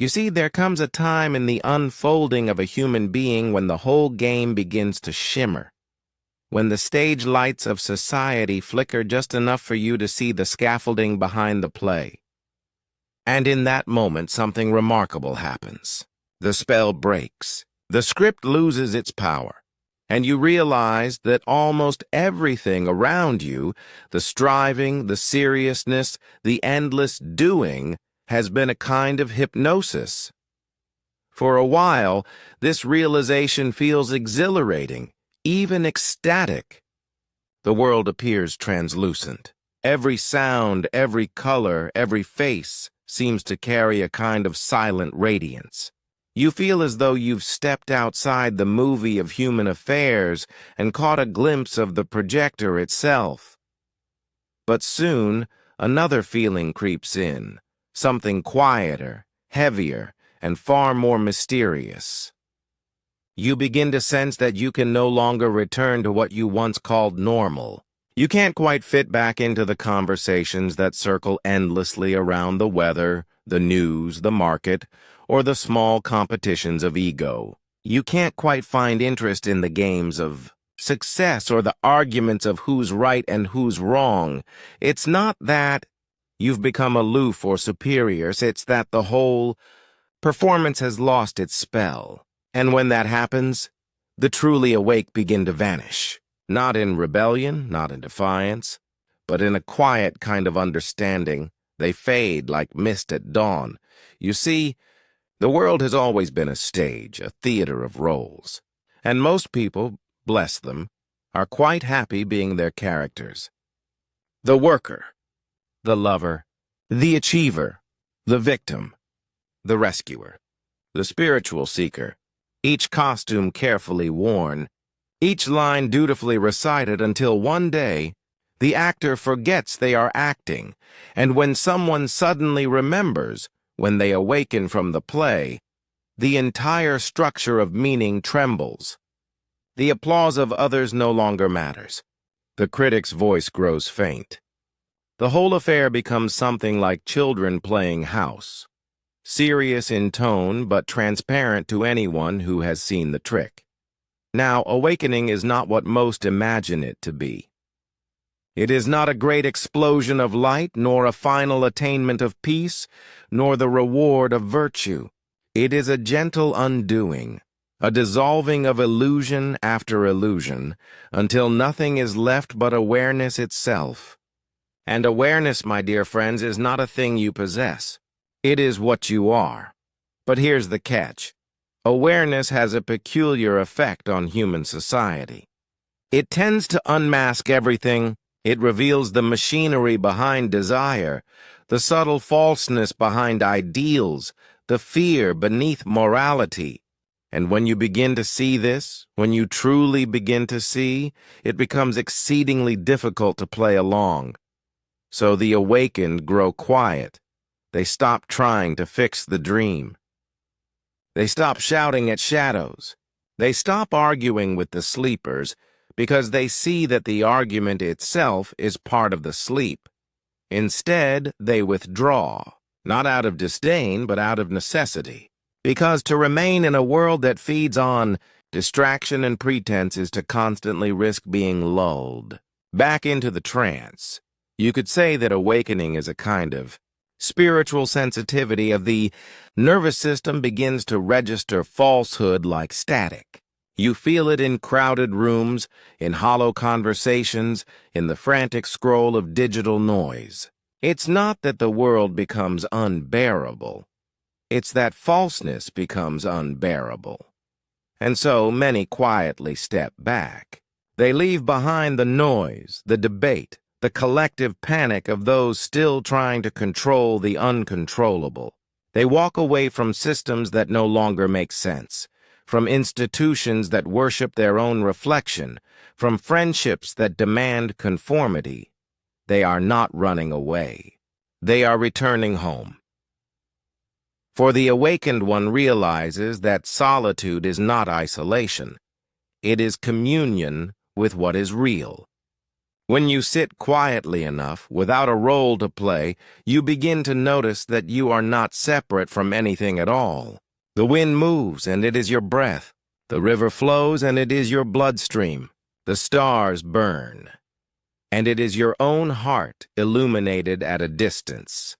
You see, there comes a time in the unfolding of a human being when the whole game begins to shimmer, when the stage lights of society flicker just enough for you to see the scaffolding behind the play. And in that moment, something remarkable happens. The spell breaks. The script loses its power, and you realize that almost everything around you, the striving, the seriousness, the endless doing, has been a kind of hypnosis. For a while, this realization feels exhilarating, even ecstatic. The world appears translucent. Every sound, every color, every face seems to carry a kind of silent radiance. You feel as though you've stepped outside the movie of human affairs and caught a glimpse of the projector itself. But soon, another feeling creeps in, something quieter, heavier, and far more mysterious. You begin to sense that you can no longer return to what you once called normal. You can't quite fit back into the conversations that circle endlessly around the weather, the news, the market, or the small competitions of ego. You can't quite find interest in the games of success or the arguments of who's right and who's wrong. It's not that you've become aloof or superior, it's that the whole performance has lost its spell. And when that happens, the truly awake begin to vanish. Not in rebellion, not in defiance, but in a quiet kind of understanding. They fade like mist at dawn. You see, the world has always been a stage, a theater of roles. And most people, bless them, are quite happy being their characters. The worker, the lover, the achiever, the victim, the rescuer, the spiritual seeker, each costume carefully worn, each line dutifully recited until one day the actor forgets they are acting, and when someone suddenly remembers, when they awaken from the play, the entire structure of meaning trembles. The applause of others no longer matters. The critic's voice grows faint. The whole affair becomes something like children playing house, serious in tone but transparent to anyone who has seen the trick. Now, awakening is not what most imagine it to be. It is not a great explosion of light, nor a final attainment of peace, nor the reward of virtue. It is a gentle undoing, a dissolving of illusion after illusion, until nothing is left but awareness itself. And awareness, my dear friends, is not a thing you possess. It is what you are. But here's the catch. Awareness has a peculiar effect on human society. It tends to unmask everything. It reveals the machinery behind desire, the subtle falseness behind ideals, the fear beneath morality. And when you begin to see this, when you truly begin to see, it becomes exceedingly difficult to play along. So the awakened grow quiet. They stop trying to fix the dream. They stop shouting at shadows. They stop arguing with the sleepers, because they see that the argument itself is part of the sleep. Instead, they withdraw, not out of disdain, but out of necessity. Because to remain in a world that feeds on distraction and pretense is to constantly risk being lulled back into the trance. You could say that awakening is a kind of spiritual sensitivity of the nervous system begins to register falsehood like static. You feel it in crowded rooms, in hollow conversations, in the frantic scroll of digital noise. It's not that the world becomes unbearable. It's that falseness becomes unbearable. And so many quietly step back. They leave behind the noise, the debate, the collective panic of those still trying to control the uncontrollable. They walk away from systems that no longer make sense, from institutions that worship their own reflection, from friendships that demand conformity. They are not running away. They are returning home. For the awakened one realizes that solitude is not isolation. It is communion with what is real. When you sit quietly enough, without a role to play, you begin to notice that you are not separate from anything at all. The wind moves, and it is your breath. The river flows, and it is your bloodstream. The stars burn, and it is your own heart illuminated at a distance.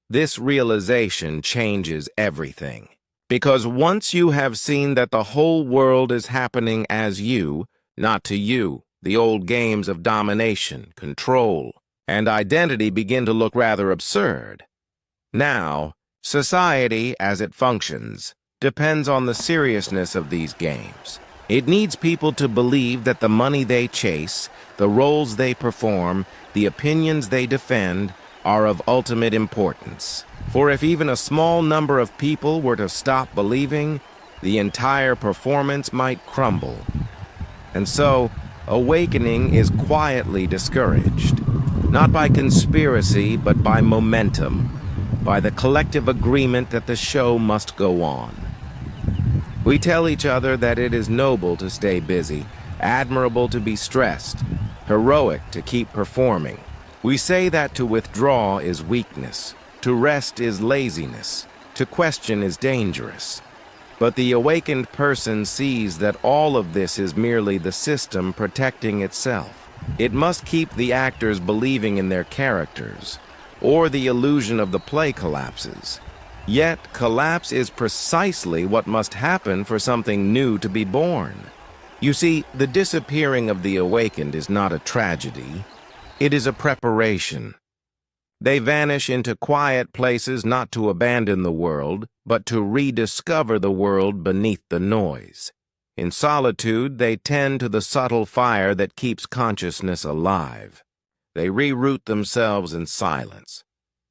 This realization changes everything, because once you have seen that the whole world is happening as you, not to you, the old games of domination, control, and identity begin to look rather absurd. Now, society, as it functions, depends on the seriousness of these games. It needs people to believe that the money they chase, the roles they perform, the opinions they defend, are of ultimate importance. For if even a small number of people were to stop believing, the entire performance might crumble. And so, awakening is quietly discouraged, not by conspiracy, but by momentum, by the collective agreement that the show must go on. We tell each other that it is noble to stay busy, admirable to be stressed, heroic to keep performing. We say that to withdraw is weakness, to rest is laziness, to question is dangerous. But the awakened person sees that all of this is merely the system protecting itself. It must keep the actors believing in their characters, or the illusion of the play collapses. Yet, collapse is precisely what must happen for something new to be born. You see, the disappearing of the awakened is not a tragedy. It is a preparation. They vanish into quiet places not to abandon the world, but to rediscover the world beneath the noise. In solitude, they tend to the subtle fire that keeps consciousness alive. They reroot themselves in silence,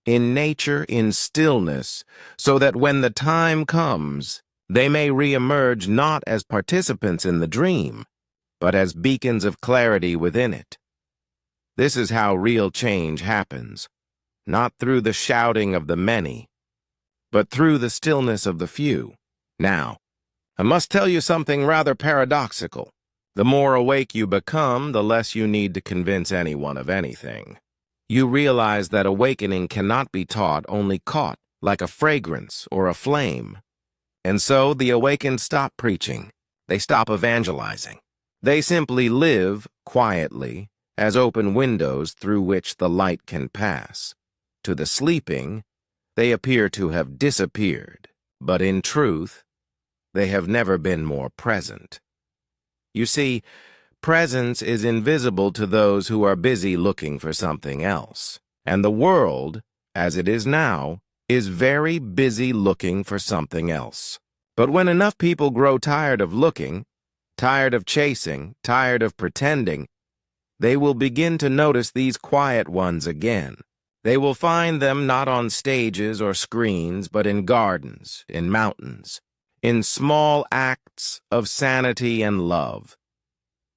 in nature, in stillness, so that when the time comes, they may re-emerge not as participants in the dream, but as beacons of clarity within it. This is how real change happens, not through the shouting of the many, but through the stillness of the few. Now, I must tell you something rather paradoxical. The more awake you become, the less you need to convince anyone of anything. You realize that awakening cannot be taught, only caught, like a fragrance or a flame. And so the awakened stop preaching. They stop evangelizing. They simply live quietly as open windows through which the light can pass. To the sleeping, they appear to have disappeared, but in truth, they have never been more present. You see, presence is invisible to those who are busy looking for something else. And the world, as it is now, is very busy looking for something else. But when enough people grow tired of looking, tired of chasing, tired of pretending, they will begin to notice these quiet ones again. They will find them not on stages or screens, but in gardens, in mountains, in small acts of sanity and love.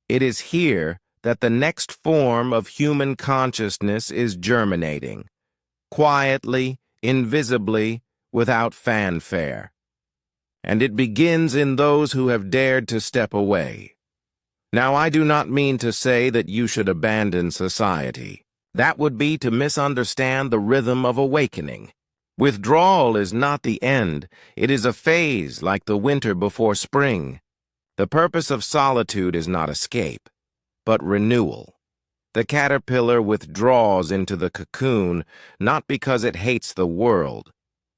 It is here that the next form of human consciousness is germinating, quietly, invisibly, without fanfare. And it begins in those who have dared to step away. Now, I do not mean to say that you should abandon society. That would be to misunderstand the rhythm of awakening. Withdrawal is not the end. It is a phase like the winter before spring. The purpose of solitude is not escape, but renewal. The caterpillar withdraws into the cocoon not because it hates the world,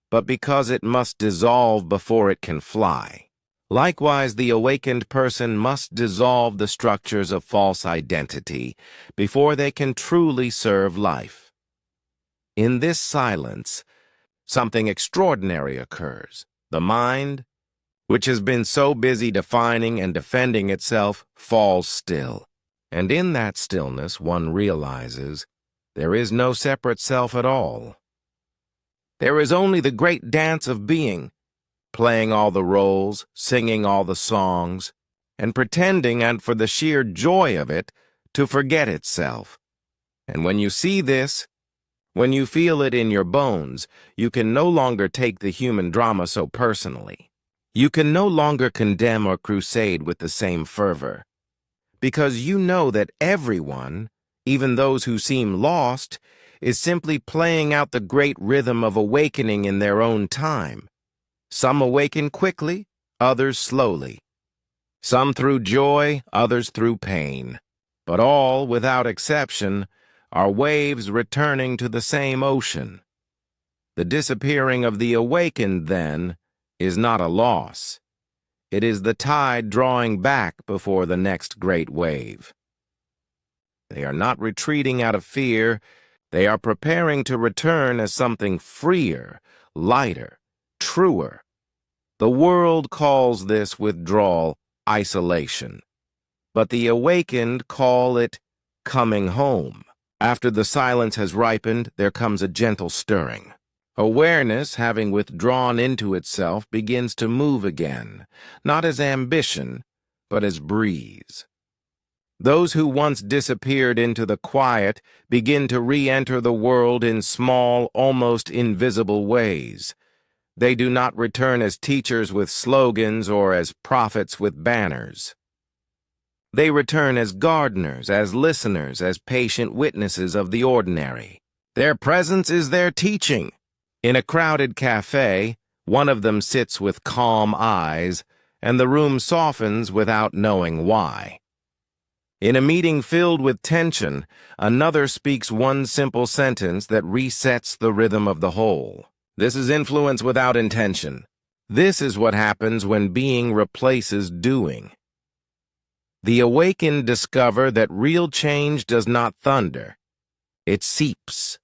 but because it must dissolve before it can fly. Likewise, the awakened person must dissolve the structures of false identity before they can truly serve life. In this silence, something extraordinary occurs. The mind, which has been so busy defining and defending itself, falls still. And in that stillness, one realizes there is no separate self at all. There is only the great dance of being, playing all the roles, singing all the songs, and pretending, and for the sheer joy of it, to forget itself. And when you see this, when you feel it in your bones, you can no longer take the human drama so personally. You can no longer condemn or crusade with the same fervor, because you know that everyone even those who seem lost, is simply playing out the great rhythm of awakening in their own time. Some awaken quickly, others slowly. Some through joy, others through pain. But all, without exception, are waves returning to the same ocean. The disappearing of the awakened, then, is not a loss. It is the tide drawing back before the next great wave. They are not retreating out of fear. They are preparing to return as something freer, lighter, truer. The world calls this withdrawal isolation, but the awakened call it coming home. After the silence has ripened, there comes a gentle stirring. Awareness, having withdrawn into itself, begins to move again, not as ambition, but as breeze. Those who once disappeared into the quiet begin to re-enter the world in small, almost invisible ways. They do not return as teachers with slogans or as prophets with banners. They return as gardeners, as listeners, as patient witnesses of the ordinary. Their presence is their teaching. In a crowded cafe, one of them sits with calm eyes, and the room softens without knowing why. In a meeting filled with tension, another speaks one simple sentence that resets the rhythm of the whole. This is influence without intention. This is what happens when being replaces doing. The awakened discover that real change does not thunder. It seeps.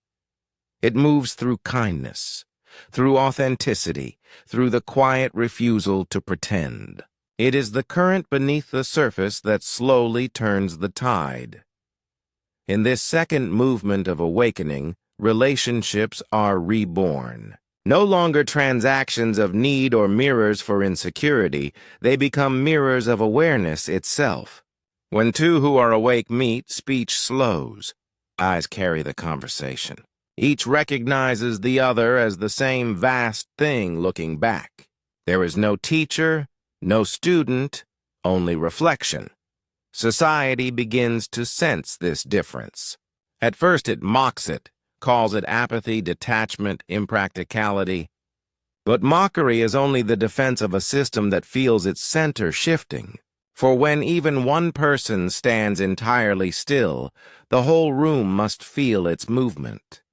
It moves through kindness, through authenticity, through the quiet refusal to pretend. It is the current beneath the surface that slowly turns the tide. In this second movement of awakening, relationships are reborn. No longer transactions of need or mirrors for insecurity, they become mirrors of awareness itself. When two who are awake meet, speech slows. Eyes carry the conversation. Each recognizes the other as the same vast thing looking back. There is no teacher, no student, only reflection. Society begins to sense this difference. At first it mocks it, calls it apathy, detachment, impracticality. But mockery is only the defense of a system that feels its center shifting. For when even one person stands entirely still, the whole room must feel its movement.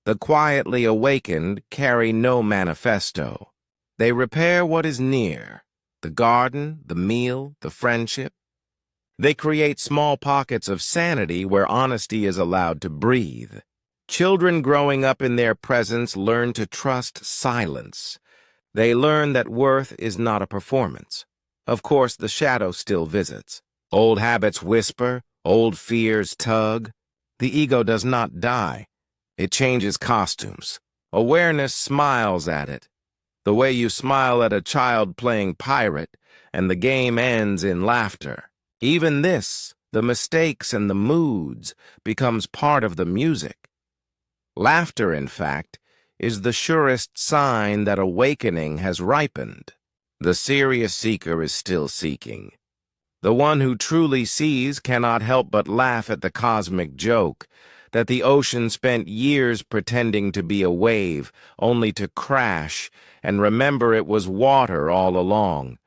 The quietly awakened carry no manifesto. They repair what is near, the garden, the meal, the friendship. They create small pockets of sanity where honesty is allowed to breathe. Children growing up in their presence learn to trust silence. They learn that worth is not a performance. Of course, the shadow still visits. Old habits whisper, old fears tug. The ego does not die. It changes costumes. Awareness smiles at it, the way you smile at a child playing pirate, and the game ends in laughter. Even this, the mistakes and the moods, becomes part of the music. Laughter, in fact, is the surest sign that awakening has ripened. The serious seeker is still seeking. The one who truly sees cannot help but laugh at the cosmic joke, that the ocean spent years pretending to be a wave, only to crash and remember it was water all along,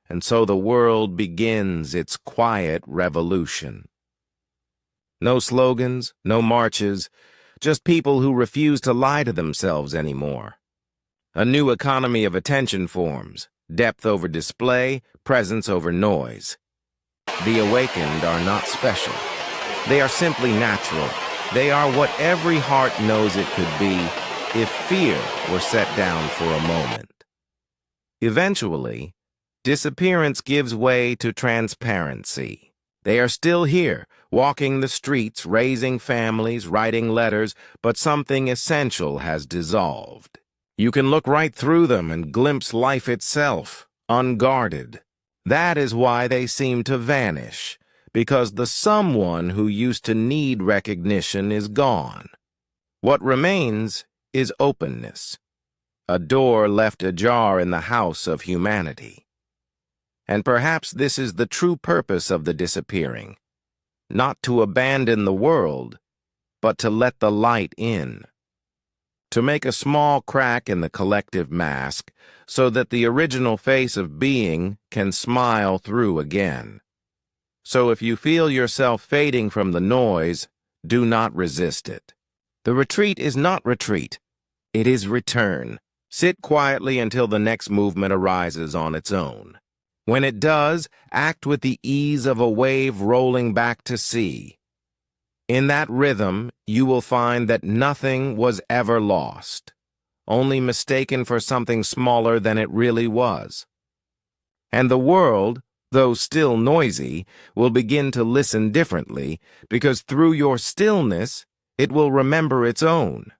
and so the world begins its quiet revolution. No slogans, no marches, just people who refuse to lie to themselves anymore. A new economy of attention forms, depth over display, presence over noise. The awakened are not special. They are simply natural. They are what every heart knows it could be if fear were set down for a moment. Eventually, disappearance gives way to transparency. They are still here, walking the streets, raising families, writing letters, but something essential has dissolved. You can look right through them and glimpse life itself, unguarded. That is why they seem to vanish, because the someone who used to need recognition is gone. What remains is openness, a door left ajar in the house of humanity. And perhaps this is the true purpose of the disappearing, not to abandon the world, but to let the light in. To make a small crack in the collective mask so that the original face of being can smile through again. So if you feel yourself fading from the noise, do not resist it. The retreat is not retreat. It is return. Sit quietly until the next movement arises on its own. When it does, act with the ease of a wave rolling back to sea. In that rhythm, you will find that nothing was ever lost, only mistaken for something smaller than it really was. And the world, though still noisy, will begin to listen differently, because through your stillness, it will remember its own.